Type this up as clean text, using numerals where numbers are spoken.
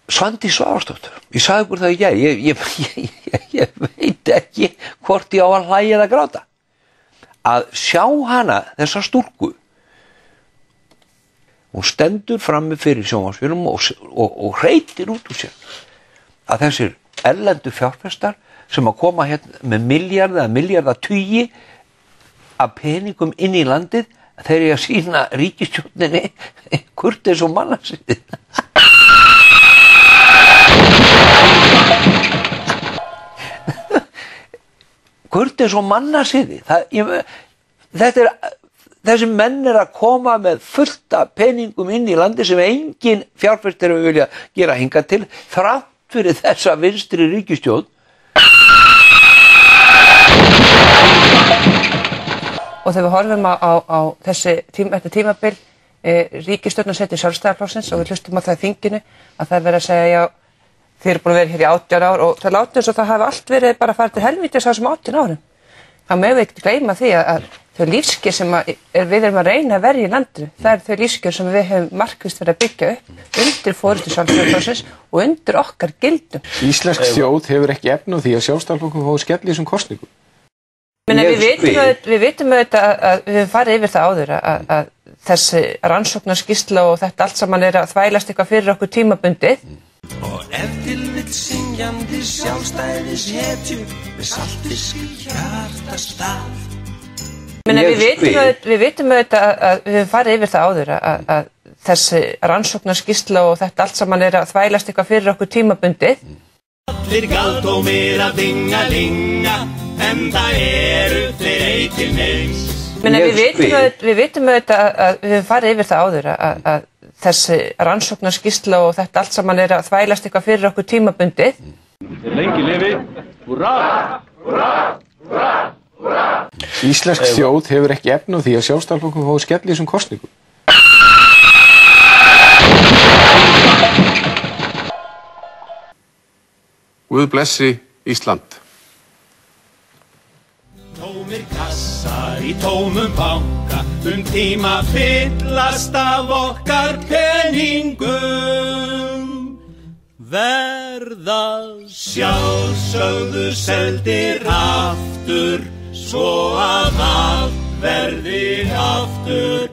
Svandís Svavarsdóttir, ég sagði ykkur það í gær, ég veit ekki hvort ég á að hlæja eða gráta. Að sjá hana, þessa stúlku, hún stendur frammi fyrir sjónvarpsvélum og hreytir út úr sér að þessir erlendu fjárfestar sem að koma hérna með milljarðatugi af peningum inn í landið, þeir eru að sýna ríkisstjórninni kurteis og mannasiði. Kurteis og mannasiði. Þessi menn að koma með fullt af peningum inn í landi sem engin fjárfestir hefur vilja gera hingað til, þrátt fyrir þessa vinstri ríkisstjórn. Og þegar við horfum á þetta tímabil, ríkisstjórnin setur Sjálfstæðisflokksins og við hlustum á það í þinginu að það verið að segja já, þið eru búin að vera hér í 18 ár og það látið eins og það hafi allt verið bara að fara til helvítis á þessum 18 árum. Það megum við ekki gleyma því að þau lífskjör sem við erum að reyna að verja í landinu, það eru þau lífskjör sem við hefum markvisst verið að byggja upp undir forystu Sjálfstæðisflokksins og undir okkar gildum. Íslensk þjóð hefur ekki efni á því að Sjálfstæðisflokkurinn fái skell í þessum kosningum. Við vitum auðvitað að við höfum farið yfir það áður að þessi rannsóknarskýrsla og þetta allt saman að þvælast eitthvað fyrir okkur tímabundið. Og ef til vill syngjandi sjálfstæðishetju með saltfisk í hjartastað. Við vitum auðvitað að við höfum farið yfir það áður að þessi rannsóknarskýrsla og þetta allt saman að þvælast eitthvað fyrir okkur tímabundið. Allir galtómir að dinga, en það eru þeir ei til neins. Við vitum auðvitað að við höfum farið yfir það áður að þessi rannsóknarskýrsla og þetta allt saman að þvælast eitthvað fyrir okkur tímabundið. Lengi lifi, húrra, húrra, húrra, húrra. Íslensk þjóð hefur ekki efni á því að Sjálfstæðisflokkurinn fái skell í þessum kosningum. Guð blessi Ísland. Tómir kassar í tómum banka, tíma fyllast af okkar peningum. Verða sjálfsögðu seldir aftur, svo að allt verði aftur